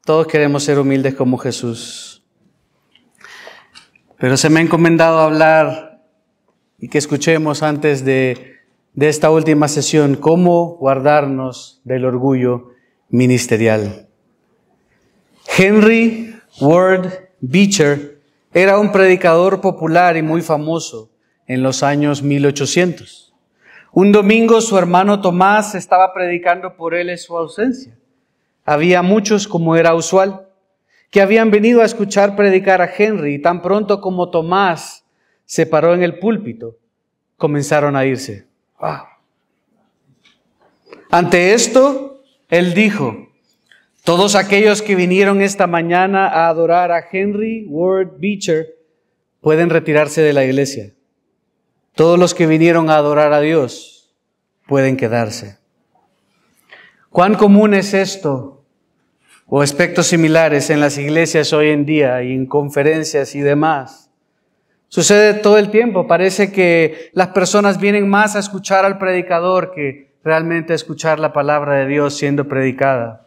Todos queremos ser humildes como Jesús. Pero se me ha encomendado hablar y que escuchemos antes de esta última sesión cómo guardarnos del orgullo ministerial. Henry Ward Beecher era un predicador popular y muy famoso en los años 1800. Un domingo su hermano Tomás estaba predicando por él en su ausencia. Había muchos, como era usual, que habían venido a escuchar predicar a Henry y tan pronto como Tomás se paró en el púlpito, comenzaron a irse. ¡Wow! Ante esto, él dijo: todos aquellos que vinieron esta mañana a adorar a Henry Ward Beecher pueden retirarse de la iglesia. Todos los que vinieron a adorar a Dios pueden quedarse. ¿Cuán común es esto o aspectos similares en las iglesias hoy en día y en conferencias y demás? Sucede todo el tiempo. Parece que las personas vienen más a escuchar al predicador que realmente a escuchar la palabra de Dios siendo predicada.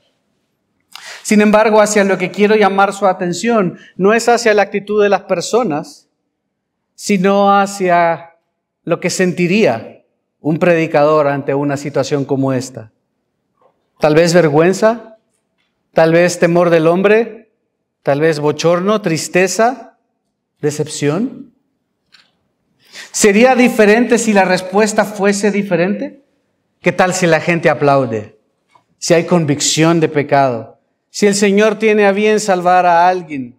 Sin embargo, hacia lo que quiero llamar su atención no es hacia la actitud de las personas, sino hacia lo que sentiría un predicador ante una situación como esta. Tal vez vergüenza, tal vez temor del hombre, tal vez bochorno, tristeza, decepción. ¿Sería diferente si la respuesta fuese diferente? ¿Qué tal si la gente aplaude? Si hay convicción de pecado, si el Señor tiene a bien salvar a alguien,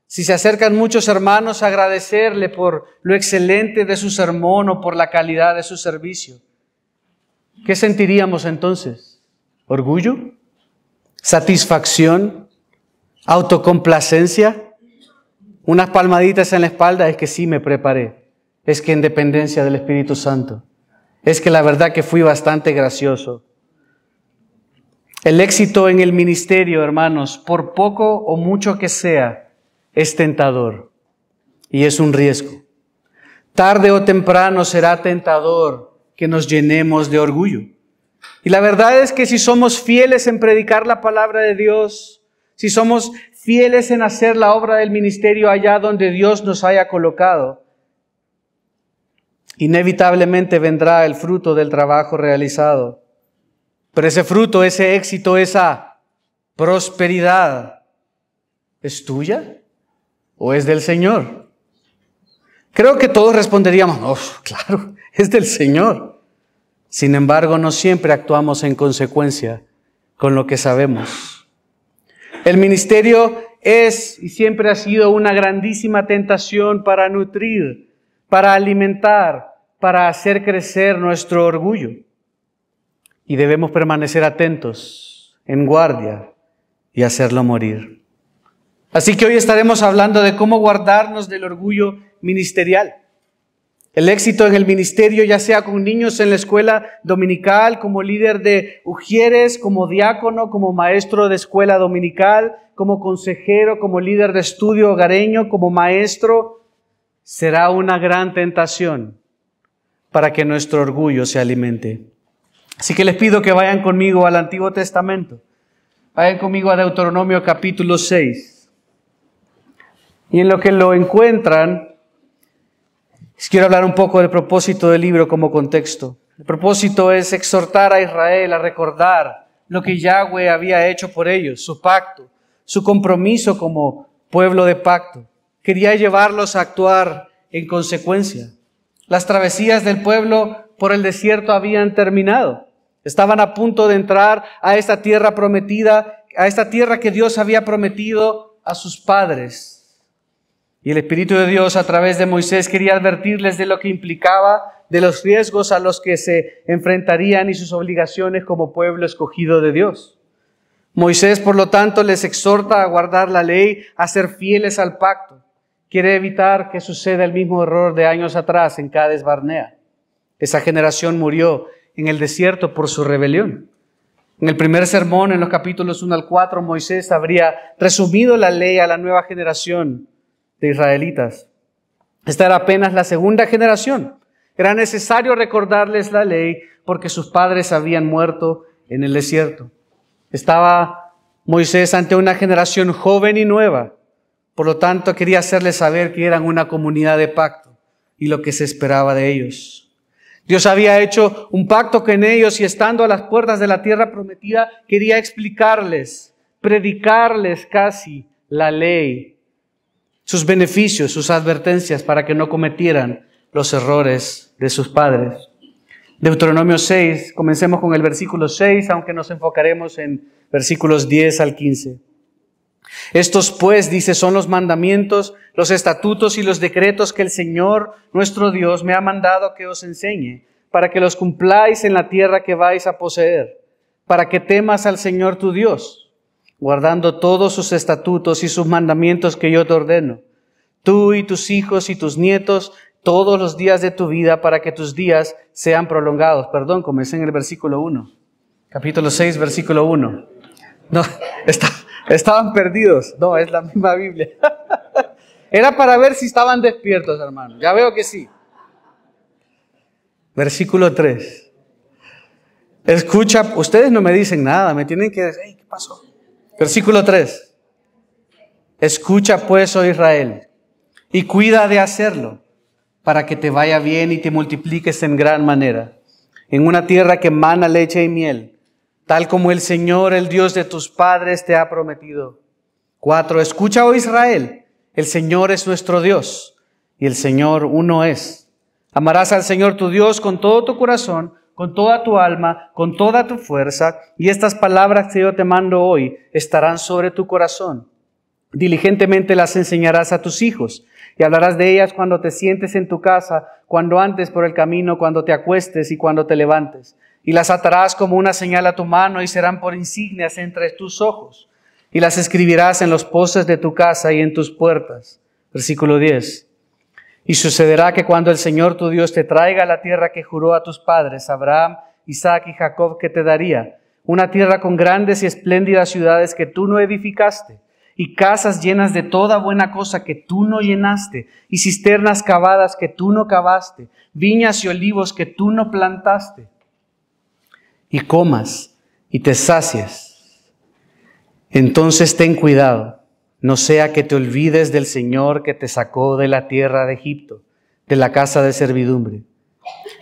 si se acercan muchos hermanos a agradecerle por lo excelente de su sermón o por la calidad de su servicio. ¿Qué sentiríamos entonces? ¿Orgullo? ¿Satisfacción? ¿Autocomplacencia? Unas palmaditas en la espalda. Es que sí me preparé. Es que en dependencia del Espíritu Santo. Es que la verdad que fui bastante gracioso. El éxito en el ministerio, hermanos, por poco o mucho que sea, es tentador y es un riesgo. Tarde o temprano será tentador que nos llenemos de orgullo. Y la verdad es que si somos fieles en predicar la palabra de Dios, si somos fieles en hacer la obra del ministerio allá donde Dios nos haya colocado, inevitablemente vendrá el fruto del trabajo realizado. Pero ese fruto, ese éxito, esa prosperidad, ¿es tuya o es del Señor? Creo que todos responderíamos: no, claro, es del Señor. Sin embargo, no siempre actuamos en consecuencia con lo que sabemos. El ministerio es y siempre ha sido una grandísima tentación para nutrir, para alimentar, para hacer crecer nuestro orgullo. Y debemos permanecer atentos, en guardia y hacerlo morir. Así que hoy estaremos hablando de cómo guardarnos del orgullo ministerial. El éxito en el ministerio, ya sea con niños en la escuela dominical, como líder de ujieres, como diácono, como maestro de escuela dominical, como consejero, como líder de estudio hogareño, como maestro, será una gran tentación para que nuestro orgullo se alimente. Así que les pido que vayan conmigo al Antiguo Testamento. Vayan conmigo a Deuteronomio capítulo 6. Y en lo que lo encuentran, les quiero hablar un poco del propósito del libro como contexto. El propósito es exhortar a Israel a recordar lo que Yahweh había hecho por ellos, su pacto, su compromiso como pueblo de pacto. Quería llevarlos a actuar en consecuencia. Las travesías del pueblo por el desierto habían terminado. Estaban a punto de entrar a esta tierra prometida, a esta tierra que Dios había prometido a sus padres. Y el Espíritu de Dios a través de Moisés quería advertirles de lo que implicaba, de los riesgos a los que se enfrentarían y sus obligaciones como pueblo escogido de Dios. Moisés, por lo tanto, les exhorta a guardar la ley, a ser fieles al pacto. Quiere evitar que suceda el mismo error de años atrás en Cades Barnea. Esa generación murió en el desierto por su rebelión. En el primer sermón, en los capítulos 1 al 4, Moisés habría resumido la ley a la nueva generación de israelitas. Esta era apenas la segunda generación. Era necesario recordarles la ley porque sus padres habían muerto en el desierto. Estaba Moisés ante una generación joven y nueva. Por lo tanto, quería hacerles saber que eran una comunidad de pacto y lo que se esperaba de ellos. Dios había hecho un pacto con ellos y estando a las puertas de la tierra prometida, quería explicarles, predicarles casi la ley, sus beneficios, sus advertencias para que no cometieran los errores de sus padres. Deuteronomio 6, comencemos con el versículo 6, aunque nos enfocaremos en versículos 10 al 15. Estos pues, dice, son los mandamientos, los estatutos y los decretos que el Señor, nuestro Dios, me ha mandado que os enseñe, para que los cumpláis en la tierra que vais a poseer, para que temas al Señor tu Dios, guardando todos sus estatutos y sus mandamientos que yo te ordeno, tú y tus hijos y tus nietos, todos los días de tu vida, para que tus días sean prolongados. Perdón, comencé en el versículo 1. Capítulo 6, versículo 1. No, estaban perdidos. No, es la misma Biblia. Era para ver si estaban despiertos, hermano. Ya veo que sí. Versículo 3. Escucha, ustedes no me dicen nada, me tienen que decir, ¿qué pasó? Versículo 3. Escucha pues, oh Israel, y cuida de hacerlo, para que te vaya bien y te multipliques en gran manera, en una tierra que emana leche y miel, tal como el Señor, el Dios de tus padres, te ha prometido. 4. Escucha, oh Israel, el Señor es nuestro Dios, y el Señor uno es. Amarás al Señor tu Dios con todo tu corazón, con toda tu alma, con toda tu fuerza, y estas palabras que yo te mando hoy estarán sobre tu corazón. Diligentemente las enseñarás a tus hijos, y hablarás de ellas cuando te sientes en tu casa, cuando andes por el camino, cuando te acuestes y cuando te levantes. Y las atarás como una señal a tu mano y serán por insignias entre tus ojos. Y las escribirás en los postes de tu casa y en tus puertas. Versículo 10. Y sucederá que cuando el Señor tu Dios te traiga a la tierra que juró a tus padres, Abraham, Isaac y Jacob, que te daría, una tierra con grandes y espléndidas ciudades que tú no edificaste, y casas llenas de toda buena cosa que tú no llenaste, y cisternas cavadas que tú no cavaste, viñas y olivos que tú no plantaste, y comas y te sacies. Entonces ten cuidado, no sea que te olvides del Señor que te sacó de la tierra de Egipto, de la casa de servidumbre.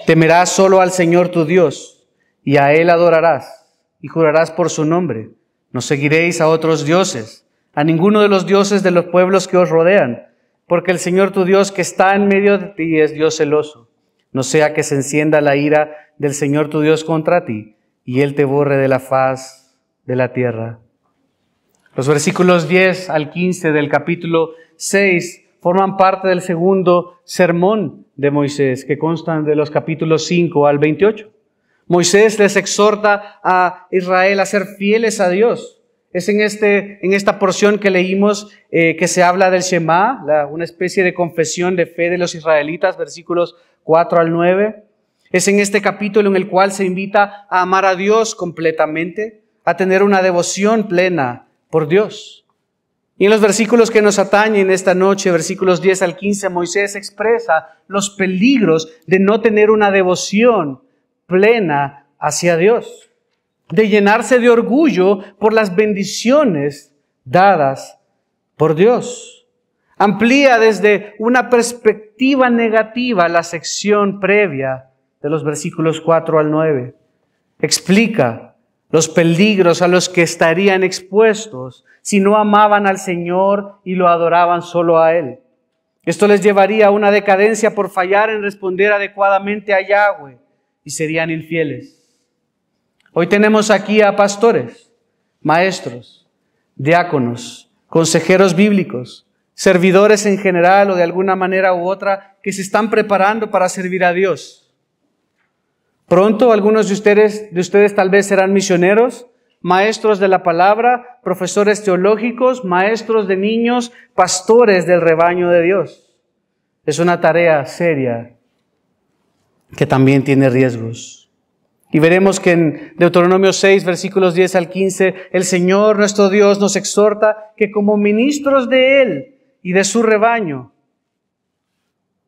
Temerás solo al Señor tu Dios, y a Él adorarás, y jurarás por su nombre. No seguiréis a otros dioses, a ninguno de los dioses de los pueblos que os rodean, porque el Señor tu Dios que está en medio de ti es Dios celoso. No sea que se encienda la ira del Señor tu Dios contra ti, y Él te borre de la faz de la tierra. Los versículos 10 al 15 del capítulo 6 forman parte del segundo sermón de Moisés, que constan de los capítulos 5 al 28. Moisés les exhorta a Israel a ser fieles a Dios. Es en esta porción que leímos que se habla del Shema, una especie de confesión de fe de los israelitas, versículos 4 al 9. Es en este capítulo en el cual se invita a amar a Dios completamente, a tener una devoción plena por Dios. Y en los versículos que nos atañen esta noche, versículos 10 al 15, Moisés expresa los peligros de no tener una devoción plena hacia Dios, de llenarse de orgullo por las bendiciones dadas por Dios. Amplía desde una perspectiva negativa la sección previa de los versículos 4 al 9. Explica los peligros a los que estarían expuestos si no amaban al Señor y lo adoraban solo a Él. Esto les llevaría a una decadencia por fallar en responder adecuadamente a Yahweh y serían infieles. Hoy tenemos aquí a pastores, maestros, diáconos, consejeros bíblicos, servidores en general o de alguna manera u otra que se están preparando para servir a Dios. Pronto algunos de ustedes tal vez serán misioneros, maestros de la palabra, profesores teológicos, maestros de niños, pastores del rebaño de Dios. Es una tarea seria que también tiene riesgos. Y veremos que en Deuteronomio 6, versículos 10 al 15, el Señor nuestro Dios nos exhorta que como ministros de Él y de su rebaño,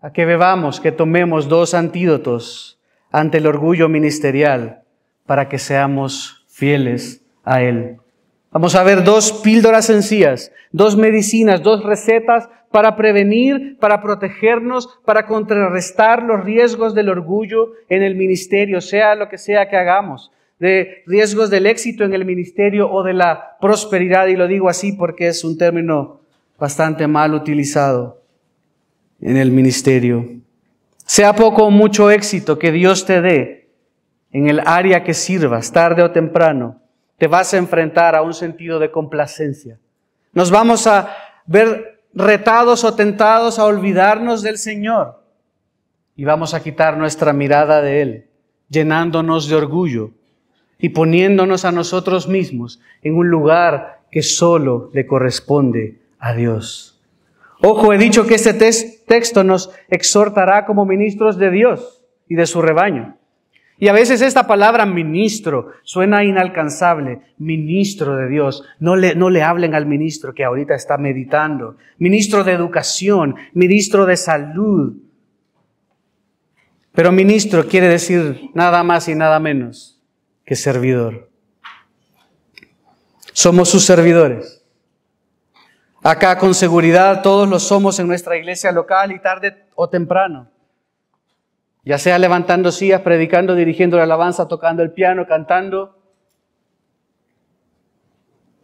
a que bebamos, que tomemos 2 antídotos ante el orgullo ministerial para que seamos fieles a Él. Vamos a ver 2 píldoras sencillas, 2 medicinas, 2 recetas para prevenir, para protegernos, para contrarrestar los riesgos del orgullo en el ministerio, sea lo que sea que hagamos, de riesgos del éxito en el ministerio o de la prosperidad, y lo digo así porque es un término bastante mal utilizado en el ministerio. Sea poco o mucho éxito que Dios te dé en el área que sirvas, tarde o temprano, te vas a enfrentar a un sentido de complacencia. Nos vamos a ver retados o tentados a olvidarnos del Señor y vamos a quitar nuestra mirada de Él, llenándonos de orgullo y poniéndonos a nosotros mismos en un lugar que solo le corresponde a Dios. Ojo, he dicho que este texto nos exhortará como ministros de Dios y de su rebaño. Y a veces esta palabra ministro suena inalcanzable. Ministro de Dios. No le hablen al ministro que ahorita está meditando. Ministro de educación, ministro de salud. Pero ministro quiere decir nada más y nada menos que servidor. Somos sus servidores. Acá con seguridad todos lo somos en nuestra iglesia local y tarde o temprano. Ya sea levantando sillas, predicando, dirigiendo la alabanza, tocando el piano, cantando.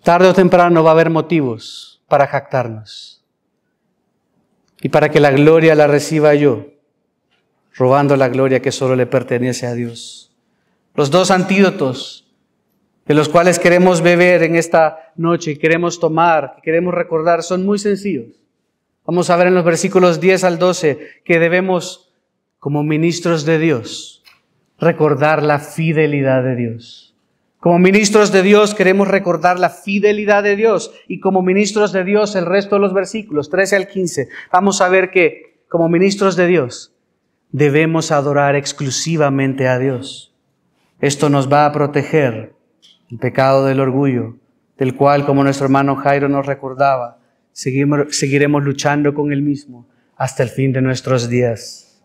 Tarde o temprano va a haber motivos para jactarnos. Y para que la gloria la reciba yo, robando la gloria que solo le pertenece a Dios. Los 2 antídotos de los cuales queremos beber en esta noche y queremos tomar, que queremos recordar, son muy sencillos. Vamos a ver en los versículos 10 al 12 que debemos, como ministros de Dios, recordar la fidelidad de Dios. Como ministros de Dios queremos recordar la fidelidad de Dios. Y como ministros de Dios, el resto de los versículos, 13 al 15, vamos a ver que como ministros de Dios debemos adorar exclusivamente a Dios. Esto nos va a proteger del pecado del orgullo, del cual, como nuestro hermano Jairo nos recordaba, seguiremos luchando con él mismo hasta el fin de nuestros días.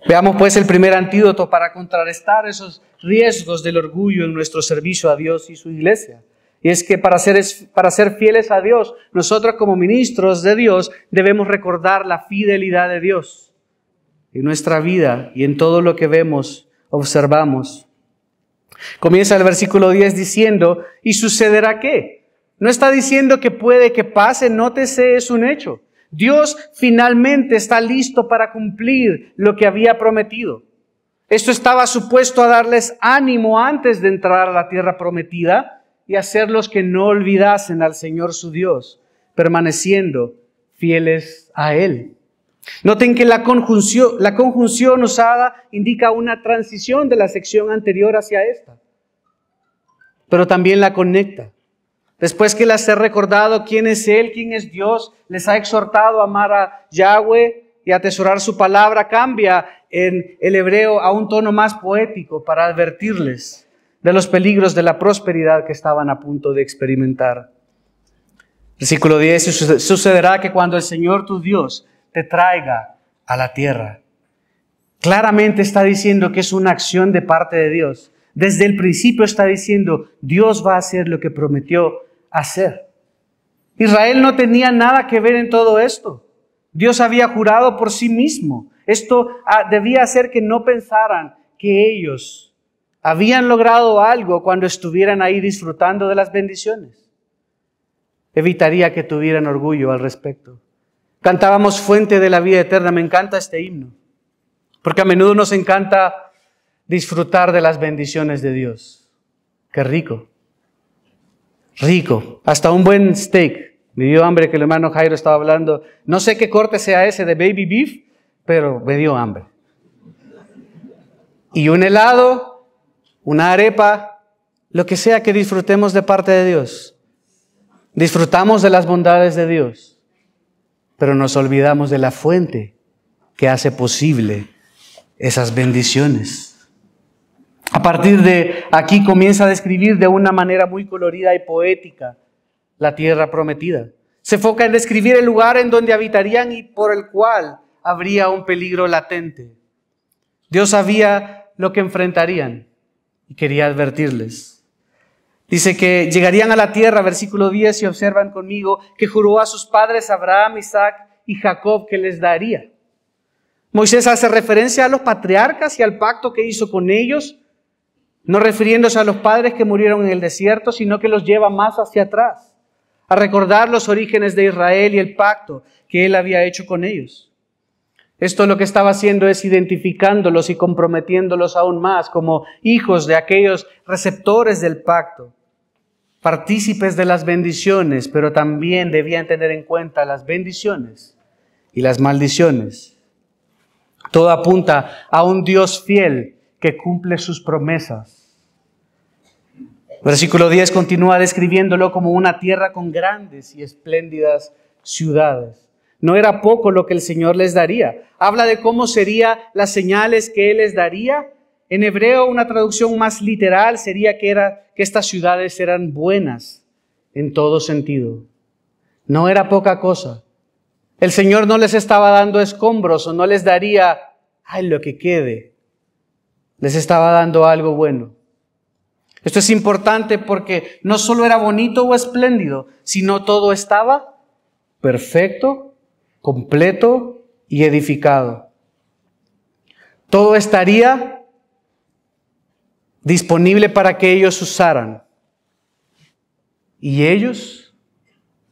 Veamos pues el primer antídoto para contrarrestar esos riesgos del orgullo en nuestro servicio a Dios y su iglesia. Y es que para ser fieles a Dios, nosotros como ministros de Dios debemos recordar la fidelidad de Dios en nuestra vida y en todo lo que vemos, observamos. Comienza el versículo 10 diciendo, ¿y sucederá qué? No está diciendo que puede que pase, nótese, es un hecho. Dios finalmente está listo para cumplir lo que había prometido. Esto estaba supuesto a darles ánimo antes de entrar a la tierra prometida y hacerlos que no olvidasen al Señor su Dios, permaneciendo fieles a Él. Noten que la conjunción usada indica una transición de la sección anterior hacia esta, pero también la conecta. Después que les ha recordado quién es Él, quién es Dios, les ha exhortado a amar a Yahweh y a atesorar su palabra, cambia en el hebreo a un tono más poético para advertirles de los peligros de la prosperidad que estaban a punto de experimentar. Versículo 10, sucederá que cuando el Señor tu Dios te traiga a la tierra. Claramente está diciendo que es una acción de parte de Dios. Desde el principio está diciendo, Dios va a hacer lo que prometió hacer. Israel no tenía nada que ver en todo esto. Dios había jurado por sí mismo. Esto debía hacer que no pensaran que ellos habían logrado algo cuando estuvieran ahí disfrutando de las bendiciones. Evitaría que tuvieran orgullo al respecto. Cantábamos Fuente de la Vida Eterna. Me encanta este himno, porque a menudo nos encanta disfrutar de las bendiciones de Dios. Qué rico. Rico. Hasta un buen steak. Me dio hambre que el hermano Jairo estaba hablando. No sé qué corte sea ese de baby beef, pero me dio hambre. Y un helado, una arepa, lo que sea que disfrutemos de parte de Dios. Disfrutamos de las bondades de Dios, pero nos olvidamos de la fuente que hace posible esas bendiciones. A partir de aquí comienza a describir de una manera muy colorida y poética la tierra prometida. Se enfoca en describir el lugar en donde habitarían y por el cual habría un peligro latente. Dios sabía lo que enfrentarían y quería advertirles. Dice que llegarían a la tierra, versículo 10, si observan conmigo, que juró a sus padres Abraham, Isaac y Jacob que les daría. Moisés hace referencia a los patriarcas y al pacto que hizo con ellos, no refiriéndose a los padres que murieron en el desierto, sino que los lleva más hacia atrás, a recordar los orígenes de Israel y el pacto que él había hecho con ellos. Esto lo que estaba haciendo es identificándolos y comprometiéndolos aún más como hijos de aquellos receptores del pacto, partícipes de las bendiciones, pero también debían tener en cuenta las bendiciones y las maldiciones. Todo apunta a un Dios fiel que cumple sus promesas. Versículo 10 continúa describiéndolo como una tierra con grandes y espléndidas ciudades. No era poco lo que el Señor les daría. Habla de cómo serían las señales que Él les daría. En hebreo, una traducción más literal sería que estas ciudades eran buenas en todo sentido. No era poca cosa. El Señor no les estaba dando escombros o no les daría, lo que quede. Les estaba dando algo bueno. Esto es importante porque no solo era bonito o espléndido, sino todo estaba perfecto, completo y edificado. Todo estaría disponible para que ellos usaran. Y ellos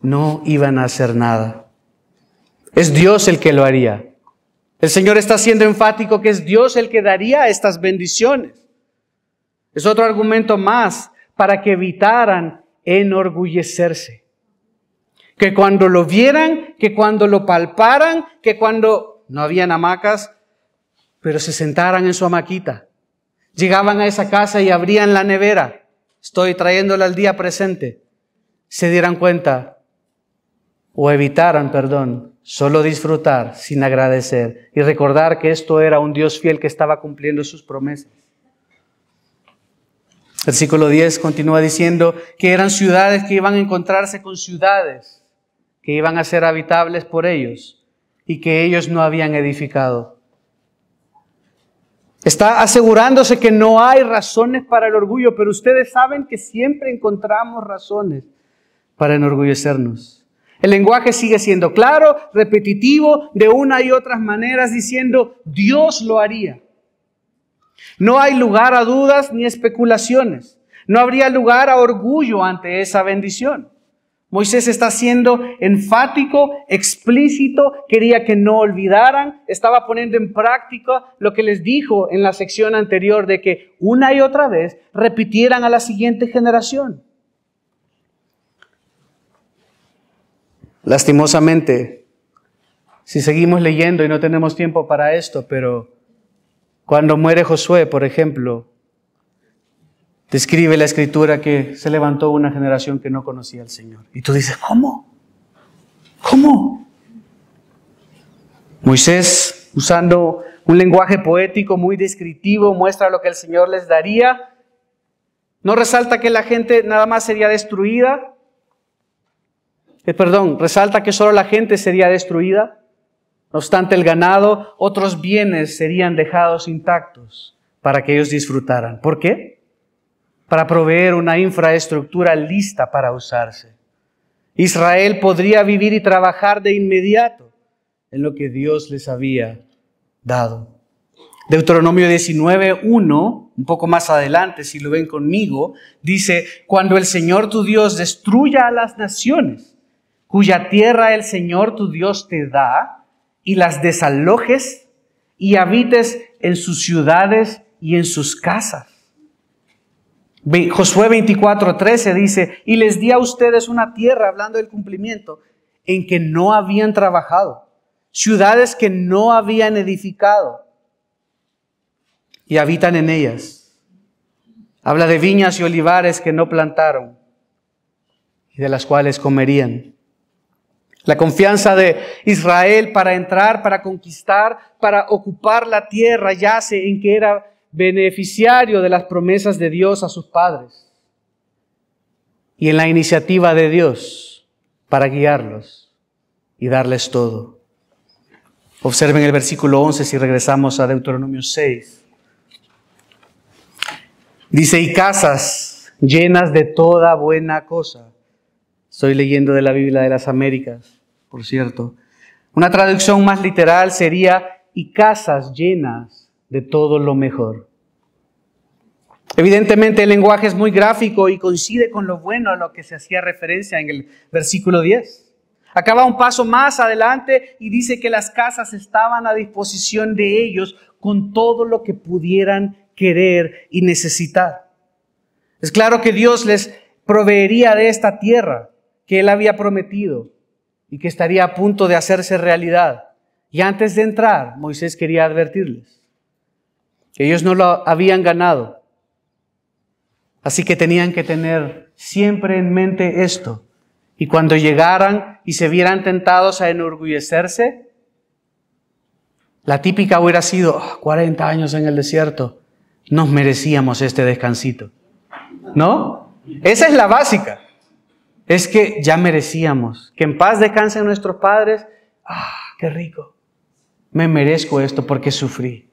no iban a hacer nada. Es Dios el que lo haría. El Señor está siendo enfático que es Dios el que daría estas bendiciones. Es otro argumento más para que evitaran enorgullecerse. Que cuando lo vieran, que cuando lo palparan, que cuando no habían hamacas, pero se sentaran en su hamaquita. Llegaban a esa casa y abrían la nevera. Estoy trayéndola al día presente. Se dieran cuenta o evitaran, solo disfrutar sin agradecer y recordar que esto era un Dios fiel que estaba cumpliendo sus promesas. Versículo 10 continúa diciendo que eran ciudades que iban a encontrarse con ciudades que iban a ser habitables por ellos y que ellos no habían edificado. Está asegurándose que no hay razones para el orgullo, pero ustedes saben que siempre encontramos razones para enorgullecernos. El lenguaje sigue siendo claro, repetitivo, de una y otras maneras, diciendo Dios lo haría. No hay lugar a dudas ni especulaciones. No habría lugar a orgullo ante esa bendición. Moisés está siendo enfático, explícito, quería que no olvidaran, estaba poniendo en práctica lo que les dijo en la sección anterior de que una y otra vez repitieran a la siguiente generación. Lastimosamente, si seguimos leyendo y no tenemos tiempo para esto, pero cuando muere Josué, por ejemplo, describe la Escritura que se levantó una generación que no conocía al Señor. Y tú dices, ¿cómo? ¿Cómo? Moisés, usando un lenguaje poético muy descriptivo, muestra lo que el Señor les daría. No resalta que la gente nada más sería destruida. Resalta que solo la gente sería destruida. No obstante, el ganado, otros bienes serían dejados intactos para que ellos disfrutaran. ¿Por qué? Para proveer una infraestructura lista para usarse. Israel podría vivir y trabajar de inmediato en lo que Dios les había dado. Deuteronomio 19:1, un poco más adelante, si lo ven conmigo, dice, cuando el Señor tu Dios destruya a las naciones, cuya tierra el Señor tu Dios te da, y las desalojes y habites en sus ciudades y en sus casas. Josué 24:13 dice, y les di a ustedes una tierra, hablando del cumplimiento, en que no habían trabajado, ciudades que no habían edificado, y habitan en ellas. Habla de viñas y olivares que no plantaron, y de las cuales comerían. La confianza de Israel para entrar, para conquistar, para ocupar la tierra yace en que era beneficiario de las promesas de Dios a sus padres y en la iniciativa de Dios para guiarlos y darles todo. Observen el versículo 11 si regresamos a Deuteronomio 6. Dice, y casas llenas de toda buena cosa. Estoy leyendo de la Biblia de las Américas, por cierto. Una traducción más literal sería, y casas llenas de todo lo mejor. Evidentemente el lenguaje es muy gráfico y coincide con lo bueno a lo que se hacía referencia en el versículo 10. Acá va un paso más adelante y dice que las casas estaban a disposición de ellos con todo lo que pudieran querer y necesitar. Es claro que Dios les proveería de esta tierra que Él había prometido y que estaría a punto de hacerse realidad. Y antes de entrar, Moisés quería advertirles que ellos no lo habían ganado. Así que tenían que tener siempre en mente esto. Y cuando llegaran y se vieran tentados a enorgullecerse, la típica hubiera sido, 40 años en el desierto, nos merecíamos este descansito. ¿No? Esa es la básica. Es que ya merecíamos. Que en paz descansen nuestros padres. ¡Qué rico! Me merezco esto porque sufrí.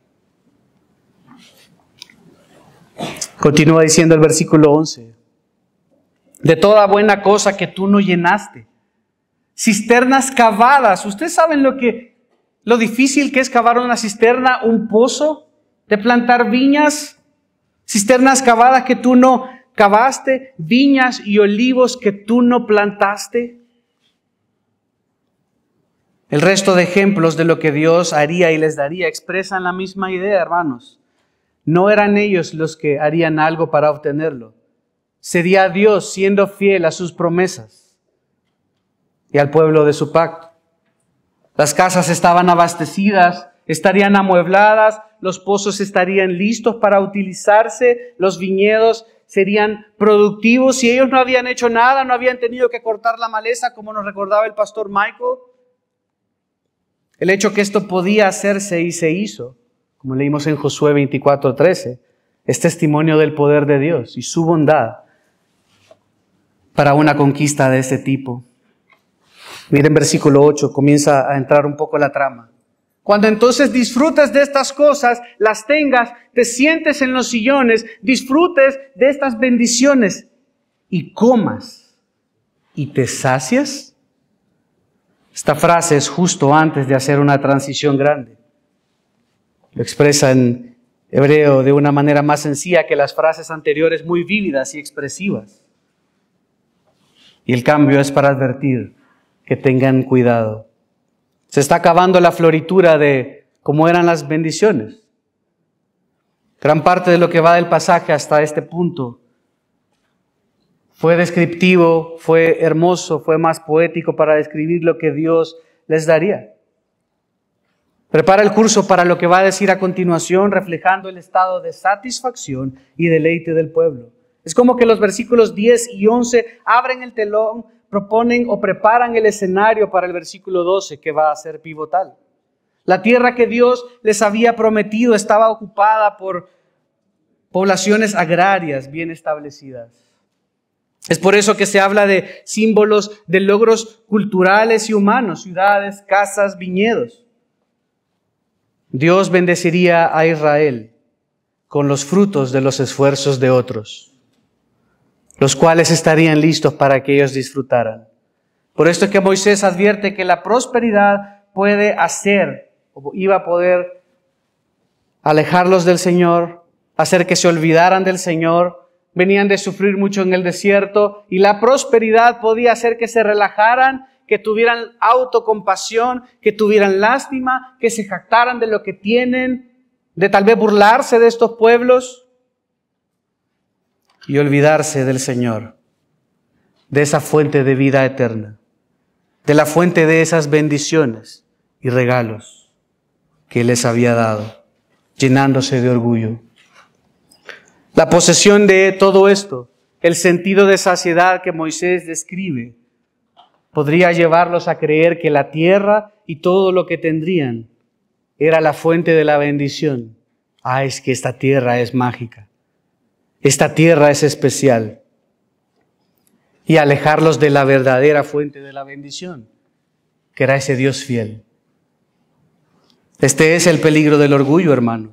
Continúa diciendo el versículo 11. De toda buena cosa que tú no llenaste. Cisternas cavadas. ¿Ustedes saben lo difícil que es cavar una cisterna, un pozo? De plantar viñas. Cisternas cavadas que tú no cavaste. Viñas y olivos que tú no plantaste. El resto de ejemplos de lo que Dios haría y les daría expresan la misma idea, hermanos. No eran ellos los que harían algo para obtenerlo. Sería Dios siendo fiel a sus promesas y al pueblo de su pacto. Las casas estaban abastecidas, estarían amuebladas, los pozos estarían listos para utilizarse, los viñedos serían productivos. Si ellos no habían hecho nada, no habían tenido que cortar la maleza, como nos recordaba el pastor Michael. El hecho que esto podía hacerse y se hizo, como leímos en Josué 24:13, es testimonio del poder de Dios y su bondad para una conquista de este tipo. Miren versículo 8, comienza a entrar un poco la trama. Cuando entonces disfrutes de estas cosas, las tengas, te sientes en los sillones, disfrutes de estas bendiciones y comas y te sacias. Esta frase es justo antes de hacer una transición grande. Lo expresa en hebreo de una manera más sencilla que las frases anteriores, muy vívidas y expresivas. Y el cambio es para advertir que tengan cuidado. Se está acabando la floritura de cómo eran las bendiciones. Gran parte de lo que va del pasaje hasta este punto fue descriptivo, fue hermoso, fue más poético para describir lo que Dios les daría. Prepara el curso para lo que va a decir a continuación, reflejando el estado de satisfacción y deleite del pueblo. Es como que los versículos 10 y 11 abren el telón, proponen o preparan el escenario para el versículo 12, que va a ser pivotal. La tierra que Dios les había prometido estaba ocupada por poblaciones agrarias bien establecidas. Es por eso que se habla de símbolos de logros culturales y humanos, ciudades, casas, viñedos. Dios bendeciría a Israel con los frutos de los esfuerzos de otros, los cuales estarían listos para que ellos disfrutaran. Por esto es que Moisés advierte que la prosperidad puede hacer, o iba a poder alejarlos del Señor, hacer que se olvidaran del Señor. Venían de sufrir mucho en el desierto y la prosperidad podía hacer que se relajaran, que tuvieran autocompasión, que tuvieran lástima, que se jactaran de lo que tienen, de tal vez burlarse de estos pueblos y olvidarse del Señor, de esa fuente de vida eterna, de la fuente de esas bendiciones y regalos que les había dado, llenándose de orgullo. La posesión de todo esto, el sentido de saciedad que Moisés describe, podría llevarlos a creer que la tierra y todo lo que tendrían era la fuente de la bendición. Es que esta tierra es mágica. Esta tierra es especial. Y alejarlos de la verdadera fuente de la bendición, que era ese Dios fiel. Este es el peligro del orgullo, hermano.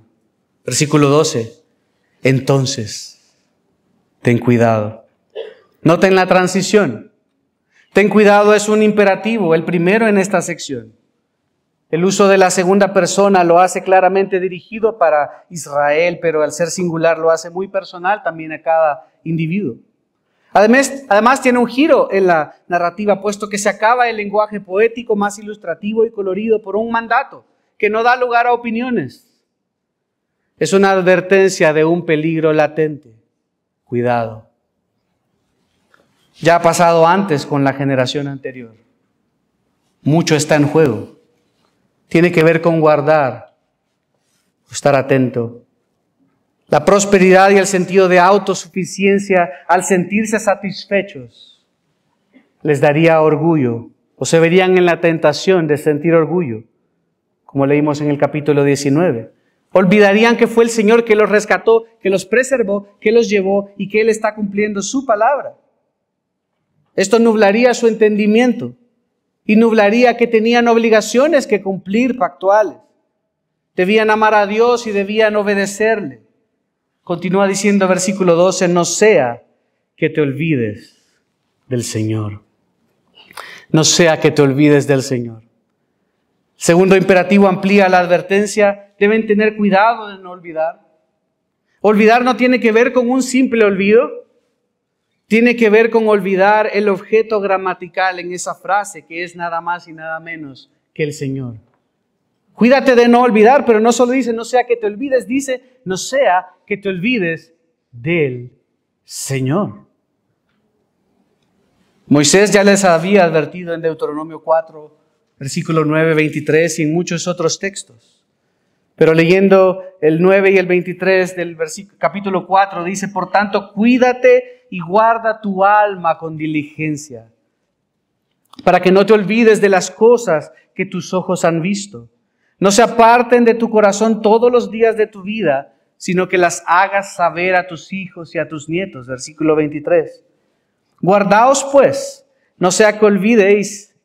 Versículo 12. Entonces, ten cuidado. Noten la transición. Ten cuidado es un imperativo, el primero en esta sección. El uso de la segunda persona lo hace claramente dirigido para Israel, pero al ser singular lo hace muy personal también a cada individuo. Además tiene un giro en la narrativa, puesto que se acaba el lenguaje poético más ilustrativo y colorido por un mandato que no da lugar a opiniones. Es una advertencia de un peligro latente. Cuidado. Ya ha pasado antes con la generación anterior. Mucho está en juego. Tiene que ver con guardar, estar atento. La prosperidad y el sentido de autosuficiencia al sentirse satisfechos les daría orgullo o se verían en la tentación de sentir orgullo, como leímos en el capítulo 19. Olvidarían que fue el Señor que los rescató, que los preservó, que los llevó y que Él está cumpliendo su palabra. Esto nublaría su entendimiento y nublaría que tenían obligaciones que cumplir pactuales. Debían amar a Dios y debían obedecerle. Continúa diciendo versículo 12, no sea que te olvides del Señor. No sea que te olvides del Señor. Segundo imperativo amplía la advertencia. Deben tener cuidado de no olvidar. Olvidar no tiene que ver con un simple olvido. Tiene que ver con olvidar el objeto gramatical en esa frase, que es nada más y nada menos que el Señor. Cuídate de no olvidar, pero no solo dice no sea que te olvides, dice no sea que te olvides del Señor. Moisés ya les había advertido en Deuteronomio 4, versículo 9, 23 y en muchos otros textos. Pero leyendo el 9 y el 23 del capítulo 4 dice, por tanto, cuídate y guarda tu alma con diligencia, para que no te olvides de las cosas que tus ojos han visto. No se aparten de tu corazón todos los días de tu vida, sino que las hagas saber a tus hijos y a tus nietos. Versículo 23. Guardaos pues, no sea que olvidéis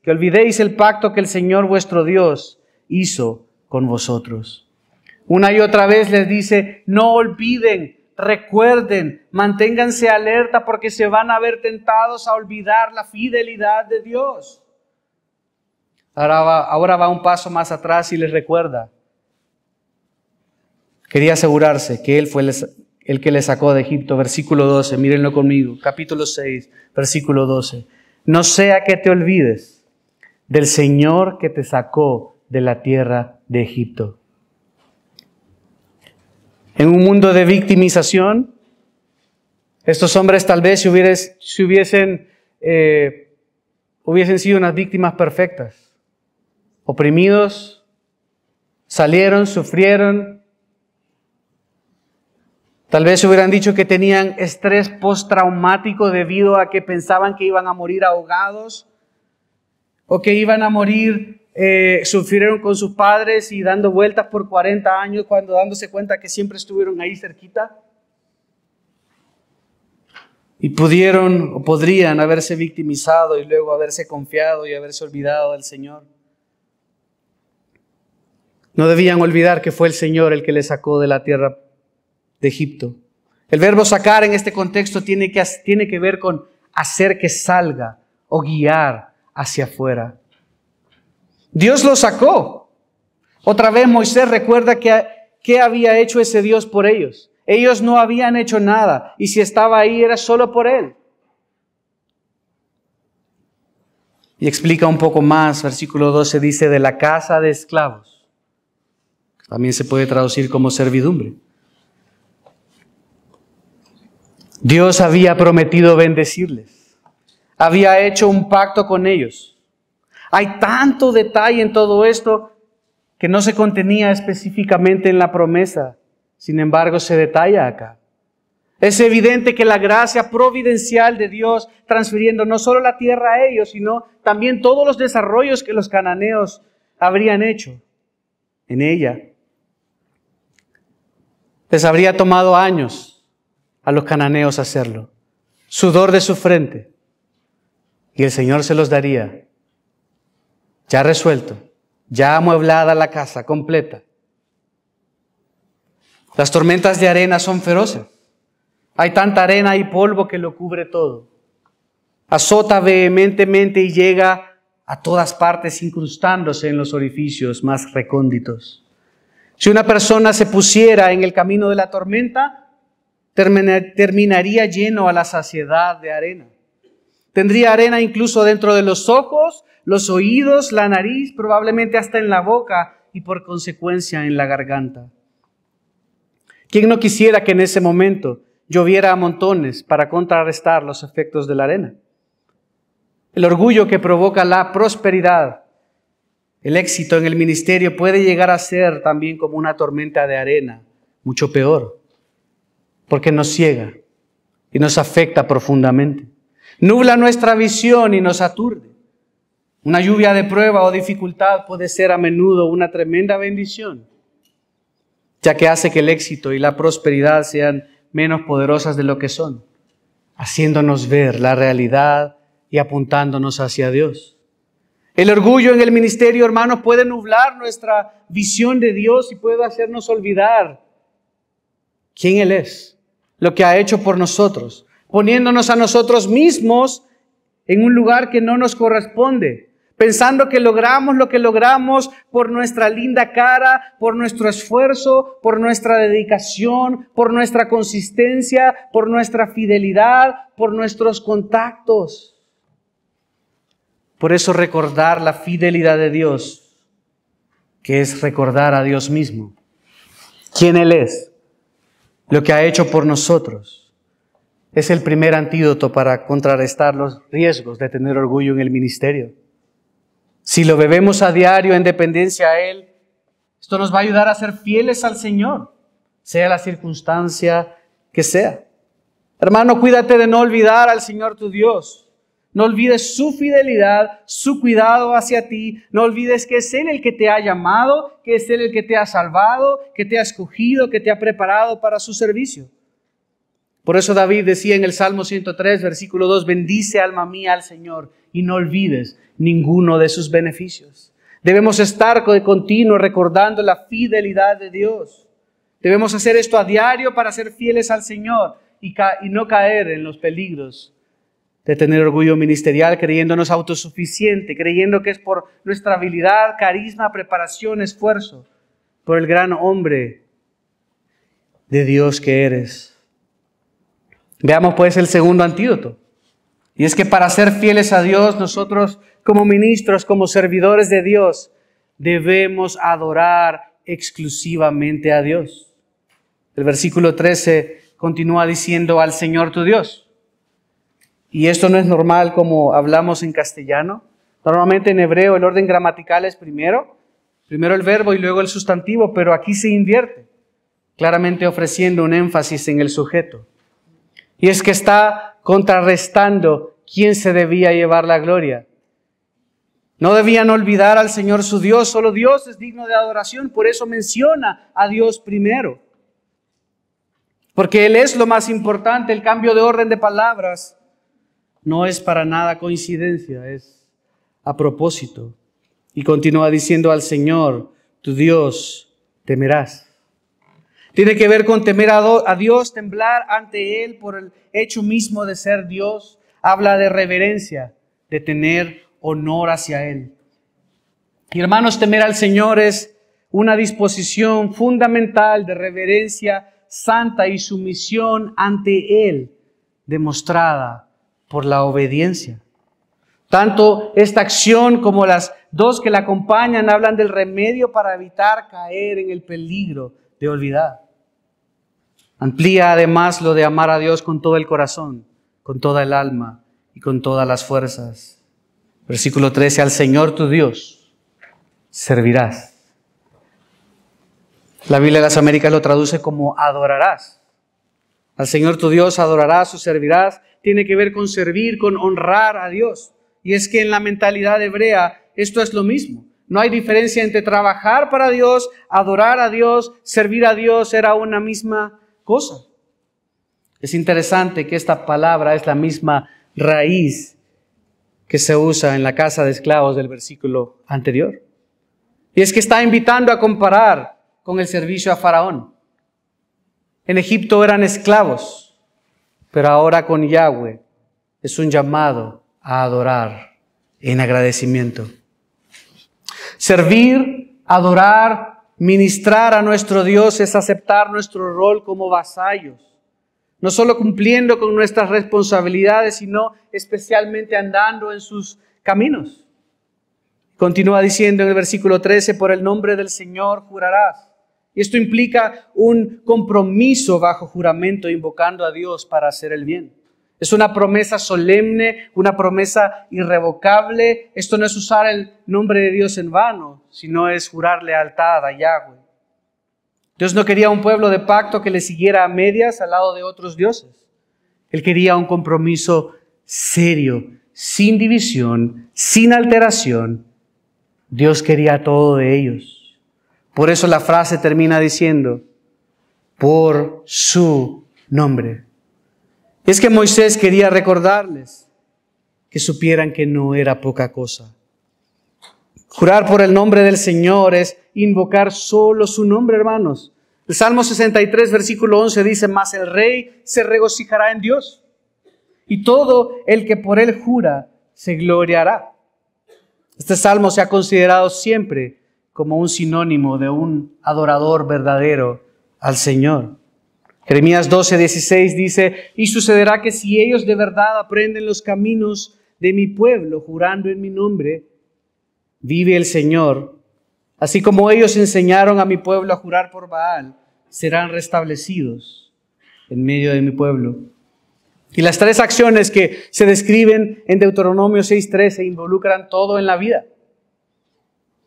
el pacto que el Señor vuestro Dios hizo con vosotros. Una y otra vez les dice, no olviden, recuerden, manténganse alerta porque se van a ver tentados a olvidar la fidelidad de Dios. Ahora va un paso más atrás y les recuerda. Quería asegurarse que Él fue el que le sacó de Egipto. Versículo 12, mírenlo conmigo. Capítulo 6, versículo 12. No sea que te olvides del Señor que te sacó de la tierra de Egipto. En un mundo de victimización, estos hombres tal vez hubiesen sido unas víctimas perfectas. Oprimidos, salieron, sufrieron. Tal vez hubieran dicho que tenían estrés postraumático debido a que pensaban que iban a morir ahogados o que iban a morir, sufrieron con sus padres y dando vueltas por 40 años cuando dándose cuenta que siempre estuvieron ahí cerquita. Y pudieron o podrían haberse victimizado y luego haberse confiado y haberse olvidado del Señor. No debían olvidar que fue el Señor el que les sacó de la tierra de Egipto. El verbo sacar en este contexto tiene que ver con hacer que salga o guiar hacia afuera. Dios los sacó. Otra vez Moisés recuerda qué había hecho ese Dios por ellos. Ellos no habían hecho nada y si estaba ahí era solo por Él. Y explica un poco más, versículo 12 dice, de la casa de esclavos. También se puede traducir como servidumbre. Dios había prometido bendecirles. Había hecho un pacto con ellos. Hay tanto detalle en todo esto que no se contenía específicamente en la promesa. Sin embargo, se detalla acá. Es evidente que la gracia providencial de Dios, transfiriendo no solo la tierra a ellos, sino también todos los desarrollos que los cananeos habrían hecho en ella. Les habría tomado años a los cananeos hacerlo. Sudor de su frente. Y el Señor se los daría. Ya resuelto. Ya amueblada la casa completa. Las tormentas de arena son feroces. Hay tanta arena y polvo que lo cubre todo. Azota vehementemente y llega a todas partes, incrustándose en los orificios más recónditos. Si una persona se pusiera en el camino de la tormenta, terminaría lleno a la saciedad de arena. Tendría arena incluso dentro de los ojos, los oídos, la nariz, probablemente hasta en la boca y por consecuencia en la garganta. ¿Quién no quisiera que en ese momento lloviera a montones para contrarrestar los efectos de la arena? El orgullo que provoca la prosperidad, el éxito en el ministerio puede llegar a ser también como una tormenta de arena, mucho peor, porque nos ciega y nos afecta profundamente. Nubla nuestra visión y nos aturde. Una lluvia de prueba o dificultad puede ser a menudo una tremenda bendición, ya que hace que el éxito y la prosperidad sean menos poderosas de lo que son, haciéndonos ver la realidad y apuntándonos hacia Dios. El orgullo en el ministerio, hermanos, puede nublar nuestra visión de Dios y puede hacernos olvidar quién Él es, lo que ha hecho por nosotros, poniéndonos a nosotros mismos en un lugar que no nos corresponde, pensando que logramos lo que logramos por nuestra linda cara, por nuestro esfuerzo, por nuestra dedicación, por nuestra consistencia, por nuestra fidelidad, por nuestros contactos. Por eso recordar la fidelidad de Dios, que es recordar a Dios mismo, quién Él es, lo que ha hecho por nosotros, es el primer antídoto para contrarrestar los riesgos de tener orgullo en el ministerio. Si lo bebemos a diario en dependencia a Él, esto nos va a ayudar a ser fieles al Señor, sea la circunstancia que sea. Hermano, cuídate de no olvidar al Señor tu Dios. No olvides su fidelidad, su cuidado hacia ti. No olvides que es Él el que te ha llamado, que es Él el que te ha salvado, que te ha escogido, que te ha preparado para su servicio. Por eso David decía en el Salmo 103, versículo 2, bendice alma mía al Señor y no olvides ninguno de sus beneficios. Debemos estar de continuo recordando la fidelidad de Dios. Debemos hacer esto a diario para ser fieles al Señor y no caer en los peligros de tener orgullo ministerial, creyéndonos autosuficiente, creyendo que es por nuestra habilidad, carisma, preparación, esfuerzo, por el gran hombre de Dios que eres. Veamos pues el segundo antídoto. Y es que para ser fieles a Dios, nosotros como ministros, como servidores de Dios, debemos adorar exclusivamente a Dios. El versículo 13 continúa diciendo al Señor tu Dios. Y esto no es normal como hablamos en castellano. Normalmente en hebreo el orden gramatical es primero el verbo y luego el sustantivo, pero aquí se invierte, claramente ofreciendo un énfasis en el sujeto. Y es que está contrarrestando quién se debía llevar la gloria. No debían olvidar al Señor su Dios, solo Dios es digno de adoración, por eso menciona a Dios primero. Porque Él es lo más importante, el cambio de orden de palabras no es para nada coincidencia, es a propósito. Y continúa diciendo al Señor, tu Dios, temerás. Tiene que ver con temer a Dios, temblar ante Él por el hecho mismo de ser Dios. Habla de reverencia, de tener honor hacia Él. Y hermanos, temer al Señor es una disposición fundamental de reverencia santa y sumisión ante Él, demostrada por la obediencia. Tanto esta acción como las dos que la acompañan hablan del remedio para evitar caer en el peligro de olvidar. Amplía además lo de amar a Dios con todo el corazón, con toda el alma y con todas las fuerzas. Versículo 13, al Señor tu Dios servirás. La Biblia de las Américas lo traduce como adorarás. Al Señor tu Dios adorarás o servirás. Tiene que ver con servir, con honrar a Dios. Y es que en la mentalidad hebrea esto es lo mismo. No hay diferencia entre trabajar para Dios, adorar a Dios, servir a Dios, era una misma cosa. Es interesante que esta palabra es la misma raíz que se usa en la casa de esclavos del versículo anterior. Y es que está invitando a comparar con el servicio a Faraón. En Egipto eran esclavos. pero ahora con Yahweh es un llamado a adorar en agradecimiento. Servir, adorar, ministrar a nuestro Dios es aceptar nuestro rol como vasallos, no solo cumpliendo con nuestras responsabilidades, sino especialmente andando en sus caminos. Continúa diciendo en el versículo 13, por el nombre del Señor jurarás. Y esto implica un compromiso bajo juramento, invocando a Dios para hacer el bien. Es una promesa solemne, una promesa irrevocable. Esto no es usar el nombre de Dios en vano, sino es jurar lealtad a Yahweh. Dios no quería un pueblo de pacto que le siguiera a medias al lado de otros dioses. Él quería un compromiso serio, sin división, sin alteración. Dios quería todo de ellos. Por eso la frase termina diciendo, por su nombre. Es que Moisés quería recordarles que supieran que no era poca cosa. Jurar por el nombre del Señor es invocar solo su nombre, hermanos. El Salmo 63, versículo 11 dice, mas el rey se regocijará en Dios, y todo el que por él jura se gloriará. Este salmo se ha considerado siempre como un sinónimo de un adorador verdadero al Señor. Jeremías 12:16 dice, y sucederá que si ellos de verdad aprenden los caminos de mi pueblo, jurando en mi nombre, vive el Señor, así como ellos enseñaron a mi pueblo a jurar por Baal, serán restablecidos en medio de mi pueblo. Y las tres acciones que se describen en Deuteronomio 6:13 involucran todo en la vida.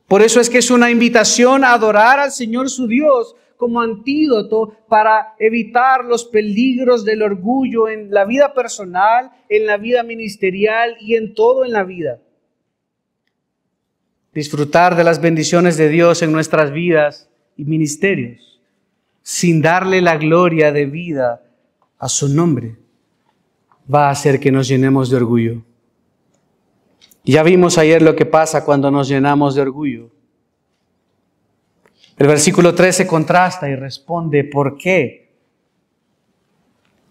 Por eso es que es una invitación a adorar al Señor su Dios como antídoto para evitar los peligros del orgullo en la vida personal, en la vida ministerial y en todo en la vida. Disfrutar de las bendiciones de Dios en nuestras vidas y ministerios, sin darle la gloria de vida a su nombre, va a hacer que nos llenemos de orgullo. Ya vimos ayer lo que pasa cuando nos llenamos de orgullo. El versículo 13 contrasta y responde ¿por qué?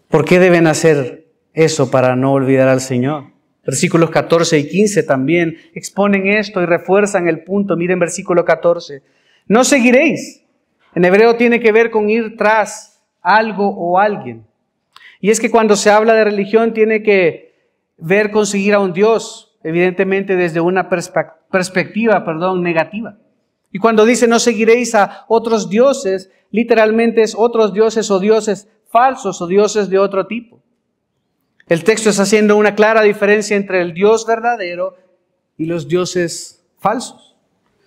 ¿Por qué deben hacer eso para no olvidar al Señor? Versículos 14 y 15 también exponen esto y refuerzan el punto. Miren versículo 14. No seguiréis. En hebreo tiene que ver con ir tras algo o alguien. Y es que cuando se habla de religión tiene que ver con seguir a un Dios, evidentemente desde una perspectiva negativa. Y cuando dice no seguiréis a otros dioses, literalmente es otros dioses o dioses falsos o dioses de otro tipo. El texto está haciendo una clara diferencia entre el Dios verdadero y los dioses falsos.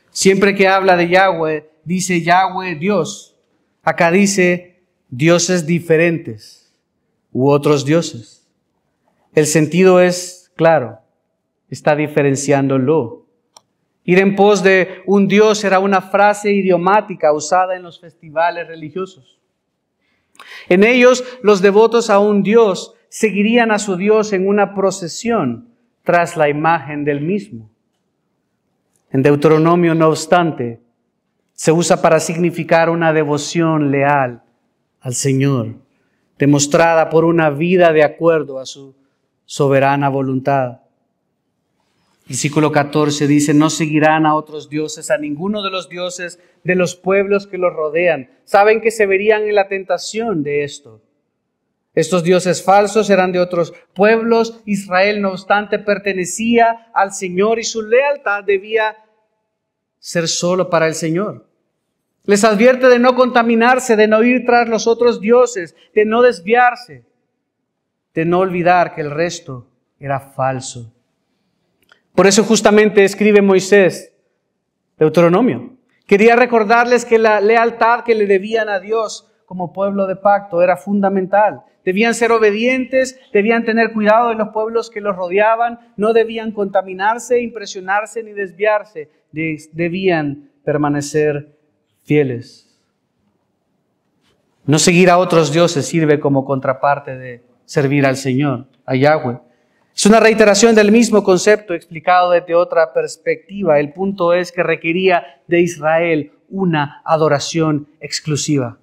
Siempre que habla de Yahweh, dice Yahweh Dios. Acá dice dioses diferentes u otros dioses. El sentido es claro. Está diferenciándolo. Ir en pos de un Dios era una frase idiomática usada en los festivales religiosos. En ellos, los devotos a un Dios seguirían a su Dios en una procesión tras la imagen del mismo. En Deuteronomio, no obstante, se usa para significar una devoción leal al Señor, demostrada por una vida de acuerdo a su soberana voluntad. Versículo 14 dice, no seguirán a otros dioses, a ninguno de los dioses de los pueblos que los rodean. Saben que se verían en la tentación de esto. Estos dioses falsos eran de otros pueblos. Israel, no obstante, pertenecía al Señor y su lealtad debía ser solo para el Señor. Les advierte de no contaminarse, de no ir tras los otros dioses, de no desviarse, de no olvidar que el resto era falso. Por eso justamente escribe Moisés Deuteronomio. Quería recordarles que la lealtad que le debían a Dios como pueblo de pacto era fundamental. Debían ser obedientes, debían tener cuidado de los pueblos que los rodeaban, no debían contaminarse, impresionarse ni desviarse, debían permanecer fieles. No seguir a otros dioses sirve como contraparte de servir al Señor, a Yahweh. Es una reiteración del mismo concepto explicado desde otra perspectiva. El punto es que requería de Israel una adoración exclusiva.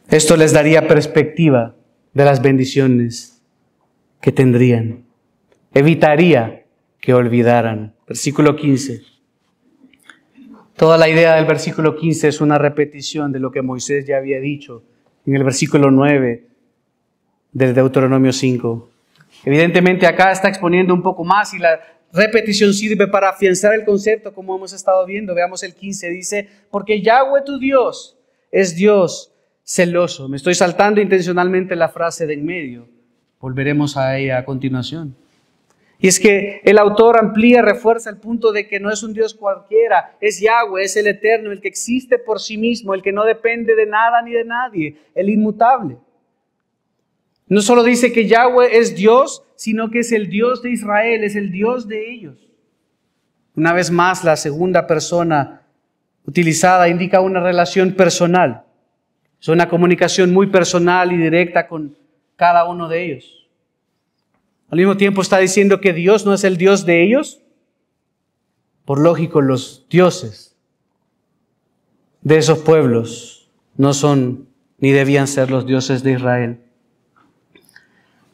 Esto les daría perspectiva de las bendiciones que tendrían. Evitaría que olvidaran. Versículo 15. Toda la idea del versículo 15 es una repetición de lo que Moisés ya había dicho en el versículo 9 del Deuteronomio 5. Evidentemente acá está exponiendo un poco más y la repetición sirve para afianzar el concepto como hemos estado viendo. Veamos el 15, dice, porque Yahweh tu Dios es Dios celoso. Me estoy saltando intencionalmente la frase de en medio. Volveremos a ella a continuación. Y es que el autor amplía, refuerza el punto de que no es un Dios cualquiera, es Yahweh, es el eterno, el que existe por sí mismo, el que no depende de nada ni de nadie, el inmutable. No solo dice que Yahweh es Dios, sino que es el Dios de Israel, es el Dios de ellos. Una vez más, la segunda persona utilizada indica una relación personal. Es una comunicación muy personal y directa con cada uno de ellos. Al mismo tiempo está diciendo que Dios no es el Dios de ellos. Por lógico, los dioses de esos pueblos no son ni debían ser los dioses de Israel.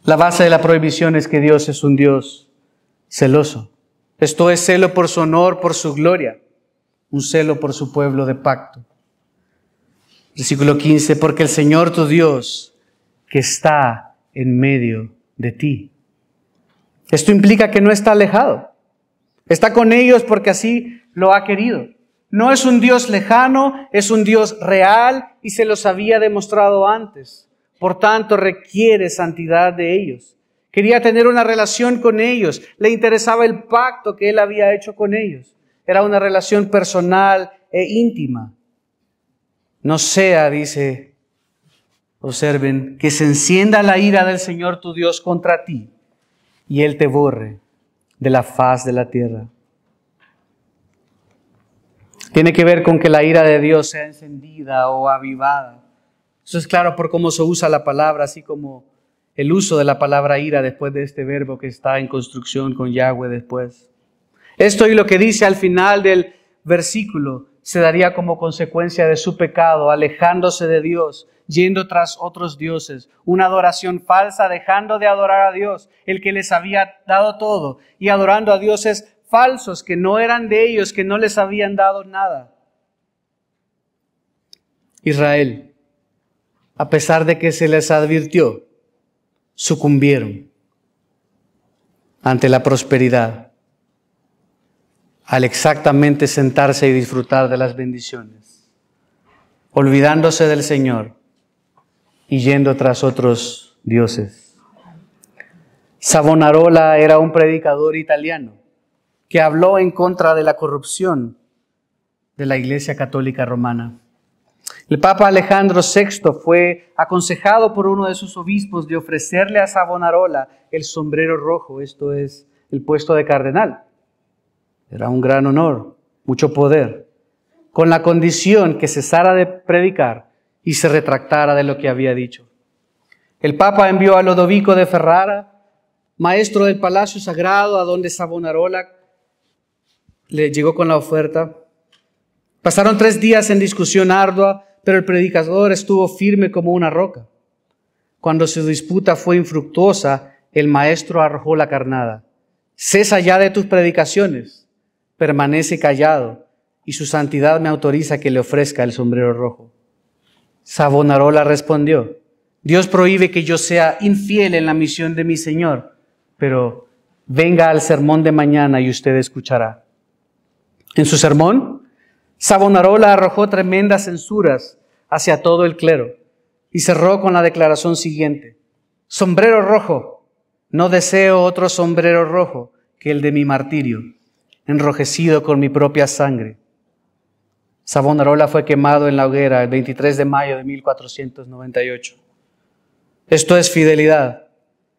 La base de la prohibición es que Dios es un Dios celoso. Esto es celo por su honor, por su gloria, un celo por su pueblo de pacto. Versículo 15, porque el Señor tu Dios que está en medio de ti. Esto implica que no está alejado. Está con ellos porque así lo ha querido. No es un Dios lejano, es un Dios real y se los había demostrado antes. Por tanto, requiere santidad de ellos. Quería tener una relación con ellos. Le interesaba el pacto que él había hecho con ellos. Era una relación personal e íntima. No sea, dice, observen, que se encienda la ira del Señor tu Dios contra ti y Él te borre de la faz de la tierra. Tiene que ver con que la ira de Dios sea encendida o avivada. Eso es claro por cómo se usa la palabra, así como el uso de la palabra ira después de este verbo que está en construcción con Yahweh después. Esto y lo que dice al final del versículo se daría como consecuencia de su pecado, alejándose de Dios, yendo tras otros dioses, una adoración falsa, dejando de adorar a Dios, el que les había dado todo, y adorando a dioses falsos que no eran de ellos, que no les habían dado nada. Israel, a pesar de que se les advirtió, sucumbieron ante la prosperidad, al exactamente sentarse y disfrutar de las bendiciones, olvidándose del Señor y yendo tras otros dioses. Savonarola era un predicador italiano que habló en contra de la corrupción de la Iglesia Católica Romana. El Papa Alejandro VI fue aconsejado por uno de sus obispos de ofrecerle a Savonarola el sombrero rojo, esto es, el puesto de cardenal. Era un gran honor, mucho poder, con la condición que cesara de predicar y se retractara de lo que había dicho. El Papa envió a Lodovico de Ferrara, maestro del Palacio Sagrado, a donde Savonarola le llegó con la oferta. Pasaron 3 días en discusión ardua, pero el predicador estuvo firme como una roca. Cuando su disputa fue infructuosa, el maestro arrojó la carnada. Cesa ya de tus predicaciones. Permanece callado y su santidad me autoriza que le ofrezca el sombrero rojo. Savonarola respondió, Dios prohíbe que yo sea infiel en la misión de mi Señor, pero venga al sermón de mañana y usted escuchará. En su sermón, Savonarola arrojó tremendas censuras hacia todo el clero y cerró con la declaración siguiente, sombrero rojo, no deseo otro sombrero rojo que el de mi martirio, enrojecido con mi propia sangre. Savonarola fue quemado en la hoguera el 23 de mayo de 1498. Esto es fidelidad.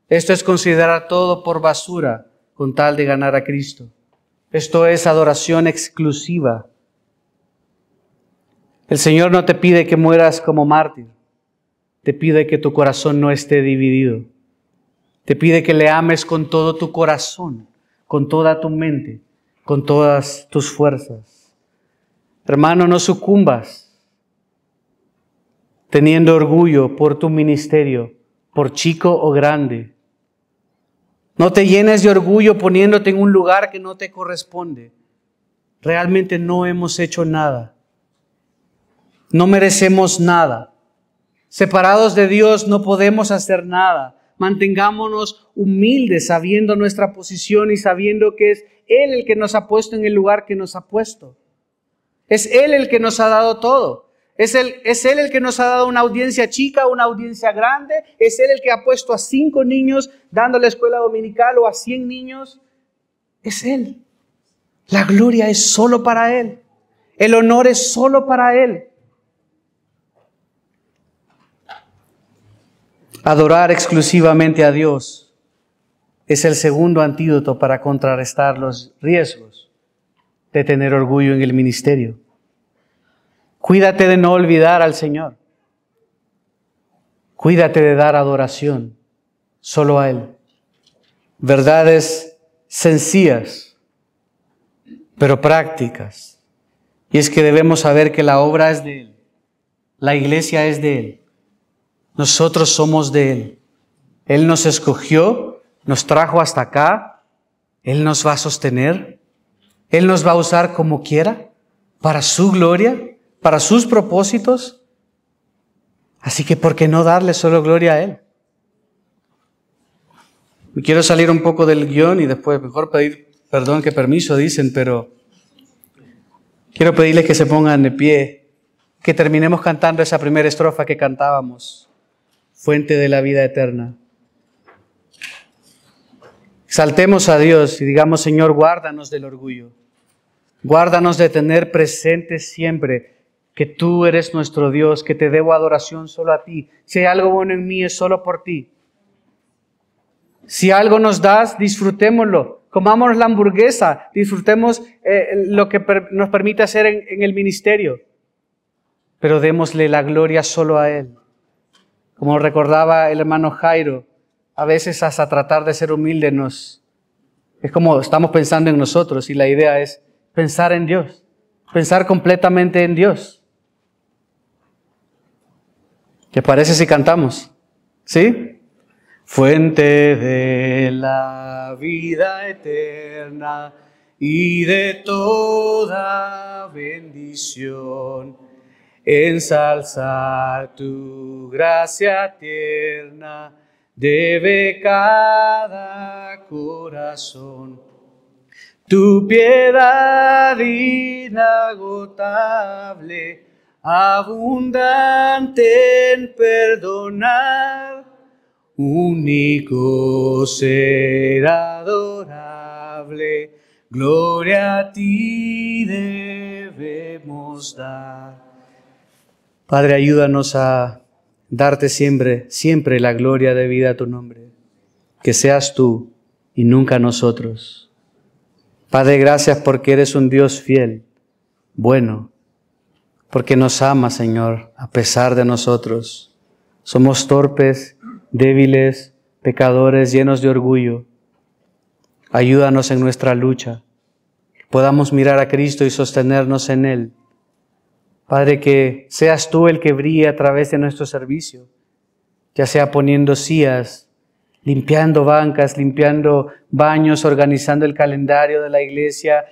Esto es considerar todo por basura con tal de ganar a Cristo. Esto es adoración exclusiva. El Señor no te pide que mueras como mártir. Te pide que tu corazón no esté dividido. Te pide que le ames con todo tu corazón, con toda tu mente, con todas tus fuerzas. Hermano, no sucumbas. teniendo orgullo por tu ministerio, por chico o grande. No te llenes de orgullo poniéndote en un lugar que no te corresponde. Realmente no hemos hecho nada. No merecemos nada. Separados de Dios no podemos hacer nada. Mantengámonos humildes sabiendo nuestra posición y sabiendo que es Él el que nos ha puesto en el lugar que nos ha puesto. Es Él el que nos ha dado todo. Es Él el que nos ha dado una audiencia chica, una audiencia grande. Es Él el que ha puesto a 5 niños dando la escuela dominical o a 100 niños. Es Él. La gloria es solo para Él. El honor es solo para Él. Adorar exclusivamente a Dios es el segundo antídoto para contrarrestar los riesgos de tener orgullo en el ministerio. Cuídate de no olvidar al Señor. Cuídate de dar adoración solo a Él. Verdades sencillas, pero prácticas. Y es que debemos saber que la obra es de Él. La iglesia es de Él. Nosotros somos de Él. Él nos escogió, nos trajo hasta acá. Él nos va a sostener. Él nos va a usar como quiera, para su gloria, para sus propósitos. Así que ¿por qué no darle solo gloria a Él? Me quiero salir un poco del guión y después mejor pedir perdón que permiso, dicen, pero quiero pedirles que se pongan de pie, que terminemos cantando esa primera estrofa que cantábamos. Fuente de la vida eterna. Exaltemos a Dios y digamos, Señor, guárdanos del orgullo. Guárdanos de tener presente siempre que tú eres nuestro Dios, que te debo adoración solo a ti. Si hay algo bueno en mí, es solo por ti. Si algo nos das, disfrutémoslo. Comamos la hamburguesa, disfrutemos lo que nos permite hacer en el ministerio. Pero démosle la gloria solo a Él. Como recordaba el hermano Jairo, a veces hasta tratar de ser humilde es como estamos pensando en nosotros y la idea es pensar en Dios, pensar completamente en Dios. ¿Qué parece si cantamos? ¿Sí? Fuente de la vida eterna y de toda bendición, ensalzar tu gracia tierna debe cada corazón. Tu piedad inagotable, abundante en perdonar, único ser adorable, gloria a ti debemos dar. Padre, ayúdanos a darte siempre la gloria debida a tu nombre. Que seas tú y nunca nosotros. Padre, gracias porque eres un Dios fiel, bueno, porque nos amas, Señor, a pesar de nosotros. Somos torpes, débiles, pecadores, llenos de orgullo. Ayúdanos en nuestra lucha, que podamos mirar a Cristo y sostenernos en Él. Padre, que seas tú el que brille a través de nuestro servicio, ya sea poniendo sillas, limpiando bancas, limpiando baños, organizando el calendario de la iglesia,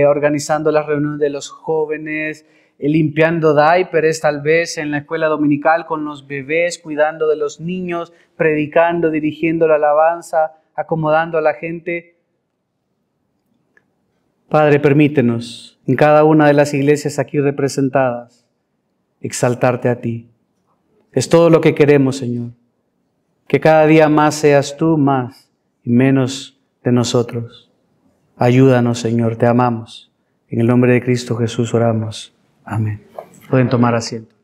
organizando las reuniones de los jóvenes, limpiando diapers tal vez en la escuela dominical con los bebés, cuidando de los niños, predicando, dirigiendo la alabanza, acomodando a la gente. Padre, permítenos en cada una de las iglesias aquí representadas exaltarte a ti. Es todo lo que queremos, Señor. Que cada día más seas tú más y menos de nosotros. Ayúdanos, Señor, te amamos. En el nombre de Cristo Jesús oramos. Amén. Pueden tomar asiento.